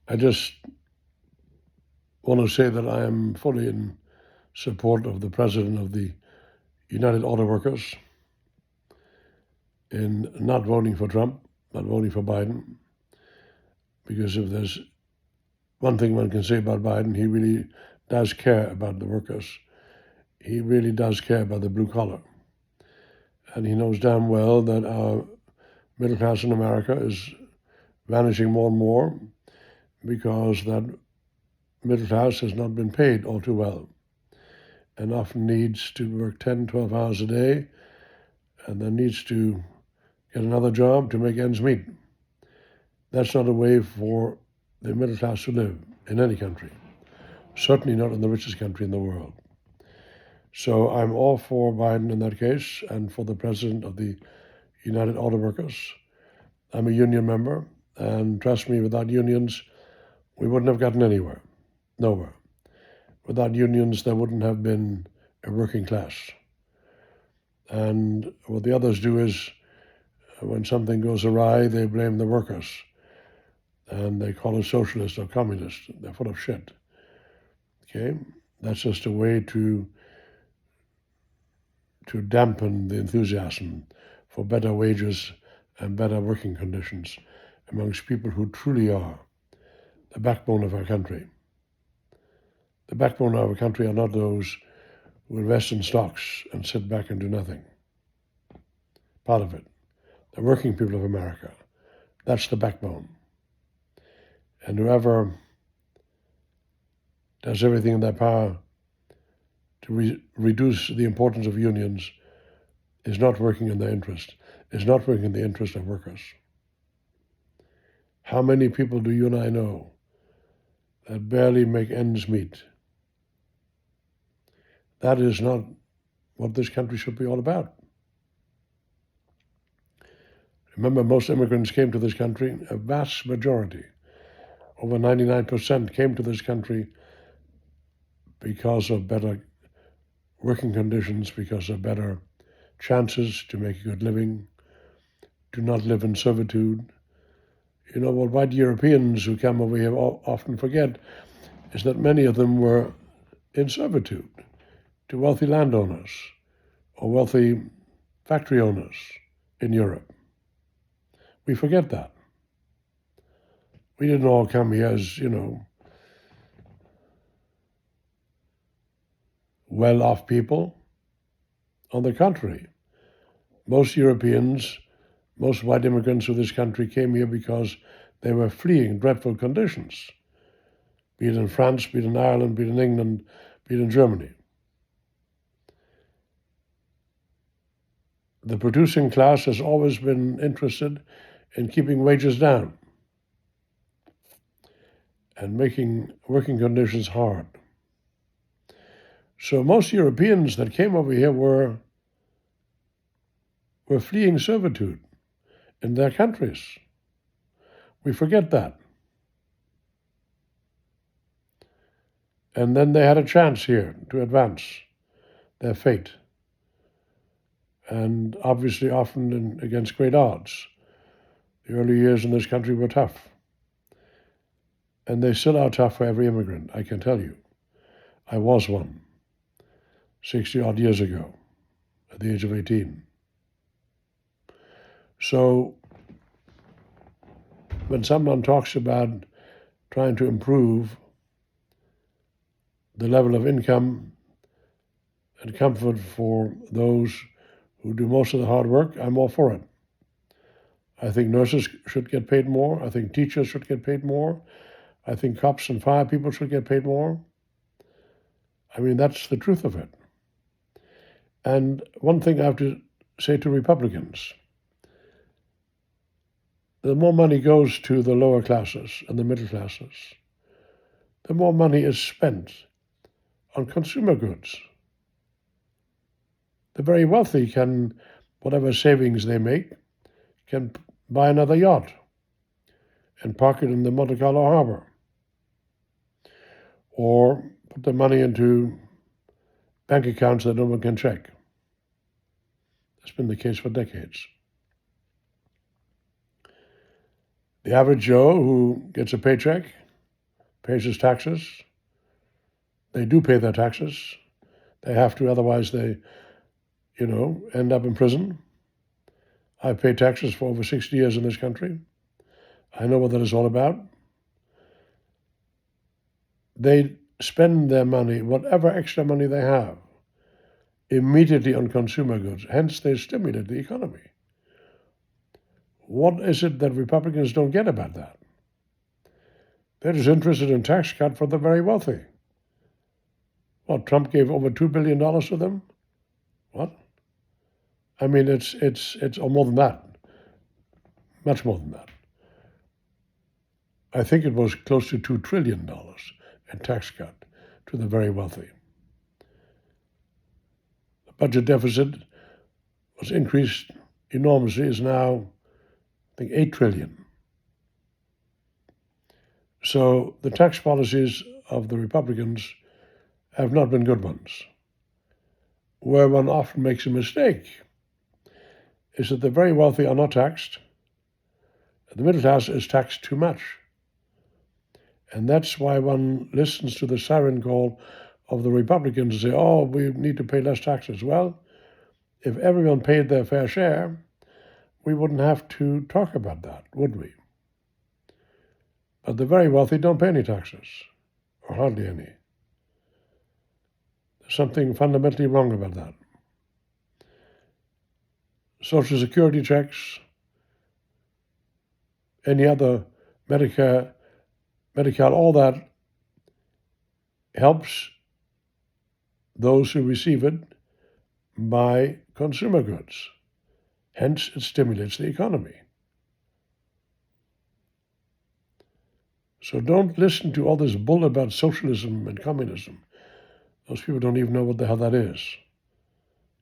I just want to say that I am fully in support of the President of the United Auto Workers in not voting for Trump, not voting for Biden, because if there's one thing one can say about Biden, he really does care about the workers. He really does care about the blue collar. And he knows damn well that our middle class in America is vanishing more and more because that middle class has not been paid all too well and often needs to work 10, 12 hours a day and then needs to get another job to make ends meet. That's not a way for the middle class to live in any country, certainly not in the richest country in the world. So I'm all for Biden in that case and for the President of the United Auto Workers. I'm a union member, and trust me, without unions, we wouldn't have gotten anywhere, nowhere. Without unions, there wouldn't have been a working class. And what the others do is, when something goes awry, they blame the workers. And they call us socialist or communist. They're full of shit. Okay? That's just a way to dampen the enthusiasm for better wages and better working conditions amongst people who truly are the backbone of our country. The backbone of our country are not those who invest in stocks and sit back and do nothing. Part of it. The working people of America. That's the backbone. And whoever does everything in their power to reduce the importance of unions is not working in their interest, is not working in the interest of workers. How many people do you and I know that barely make ends meet? That is not what this country should be all about. Remember, most immigrants came to this country, a vast majority, over 99% came to this country because of better working conditions, because of better chances to make a good living, to not live in servitude. You know, what white Europeans who come over here often forget is that many of them were in servitude to wealthy landowners or wealthy factory owners in Europe. We forget that. We didn't all come here as, well-off people. On the contrary, most Europeans, most white immigrants to this country came here because they were fleeing dreadful conditions, be it in France, be it in Ireland, be it in England, be it in Germany. The producing class has always been interested in keeping wages down and making working conditions hard. So most Europeans that came over here were fleeing servitude in their countries. We forget that. And then they had a chance here to advance their fate. And obviously often against great odds. The early years in this country were tough. And they still are tough for every immigrant, I can tell you. I was one 60 odd years ago at the age of 18. So when someone talks about trying to improve the level of income and comfort for those who do most of the hard work, I'm all for it. I think nurses should get paid more. I think teachers should get paid more. I think cops and fire people should get paid more. I mean, that's the truth of it. And one thing I have to say to Republicans, the more money goes to the lower classes and the middle classes, the more money is spent on consumer goods. The very wealthy can, whatever savings they make, can buy another yacht and park it in the Monte Carlo harbor, or put the money into bank accounts that no one can check. That's been the case for decades. The average Joe who gets a paycheck pays his taxes. They do pay their taxes. They have to, otherwise they, end up in prison. I've paid taxes for over 60 years in this country. I know what that is all about. They spend their money, whatever extra money they have, immediately on consumer goods. Hence, they stimulate the economy. What is it that Republicans don't get about that? They're just interested in tax cut for the very wealthy. What, Trump gave over $2 billion to them? What? I mean, it's or more than that. Much more than that. I think it was close to $2 trillion in tax cut to the very wealthy. The budget deficit was increased enormously, is now, I think, $8 trillion. So the tax policies of the Republicans have not been good ones. Where one often makes a mistake is that the very wealthy are not taxed. The middle class is taxed too much. And that's why one listens to the siren call of the Republicans and say, oh, we need to pay less taxes. Well, if everyone paid their fair share, we wouldn't have to talk about that, would we? But the very wealthy don't pay any taxes, or hardly any. There's something fundamentally wrong about that. Social Security checks, any other Medicare, all that helps those who receive it buy consumer goods. Hence, it stimulates the economy. So don't listen to all this bull about socialism and communism. Those people don't even know what the hell that is.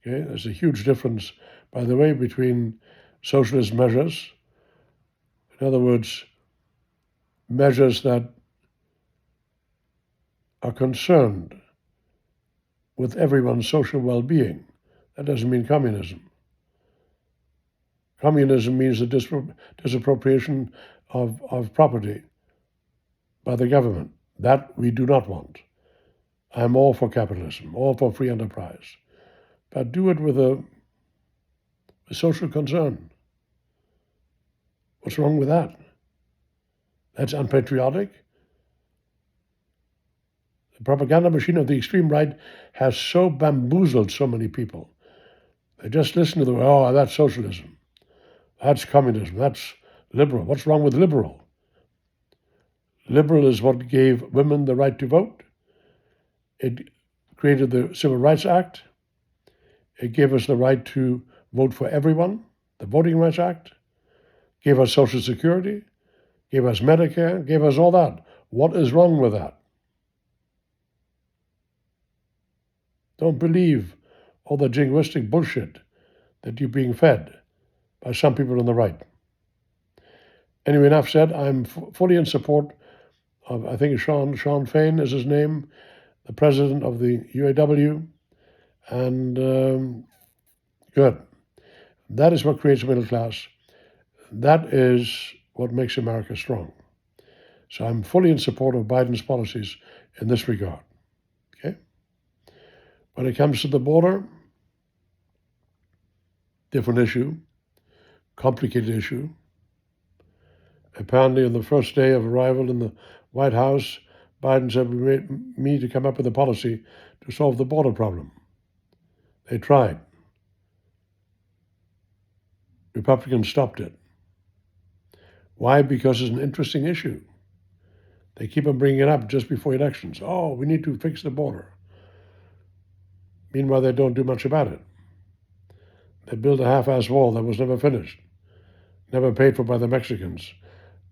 Okay? There's a huge difference, by the way, between socialist measures, in other words, measures that are concerned with everyone's social well-being. That doesn't mean communism. Communism means the disappropriation of property by the government. That we do not want. I'm all for capitalism, all for free enterprise. But do it with a social concern. What's wrong with that? That's unpatriotic. The propaganda machine of the extreme right has so bamboozled so many people. They just listen to the, oh, that's socialism. That's communism. That's liberal. What's wrong with liberal? Liberal is what gave women the right to vote. It created the Civil Rights Act. It gave us the right to vote for everyone, the Voting Rights Act. Gave us Social Security, gave us Medicare, gave us all that. What is wrong with that? Don't believe all the jingoistic bullshit that you're being fed by some people on the right. Anyway, enough said. I'm fully in support of, I think Sean Fain is his name, the president of the UAW, and good. That is what creates a middle class. That is what makes America strong. So I'm fully in support of Biden's policies in this regard. Okay? When it comes to the border, different issue, complicated issue. Apparently on the first day of arrival in the White House, Biden said, we need to come up with a policy to solve the border problem. They tried. Republicans stopped it. Why? Because it's an interesting issue. They keep on bringing it up just before elections. Oh, we need to fix the border. Meanwhile, they don't do much about it. They built a half-ass wall that was never finished, never paid for by the Mexicans,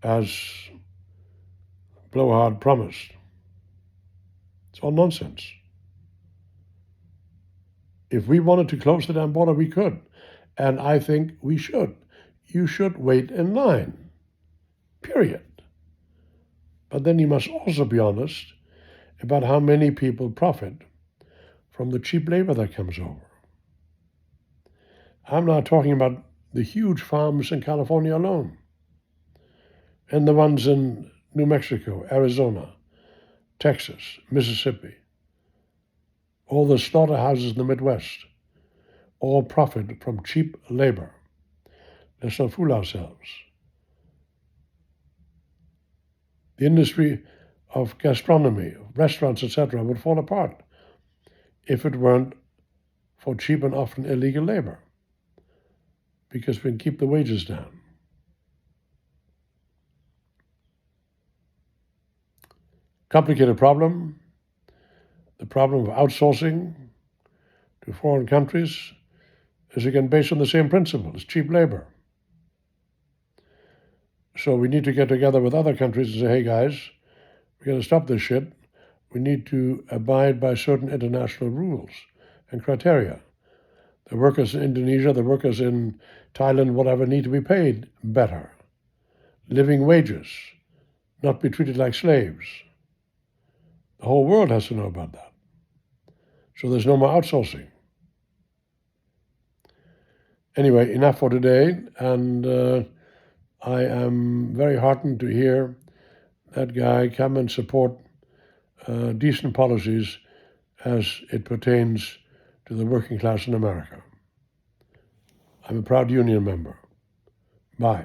as Blowhard promised. It's all nonsense. If we wanted to close the damn border, we could. And I think we should. You should wait in line. Period. But then you must also be honest about how many people profit from the cheap labor that comes over. I'm not talking about the huge farms in California alone, and the ones in New Mexico, Arizona, Texas, Mississippi, all the slaughterhouses in the Midwest, all profit from cheap labor. Let's not fool ourselves. The industry of gastronomy, restaurants, etc., would fall apart if it weren't for cheap and often illegal labor, because we can keep the wages down. Complicated problem. The problem of outsourcing to foreign countries is again based on the same principle. It's cheap labor. So we need to get together with other countries and say, hey guys, we're going to stop this shit. We need to abide by certain international rules and criteria. The workers in Indonesia, the workers in Thailand, whatever, need to be paid better. Living wages, not be treated like slaves. The whole world has to know about that. So there's no more outsourcing. Anyway, enough for today, and I am very heartened to hear that guy come and support decent policies as it pertains to the working class in America. I'm a proud union member. Bye.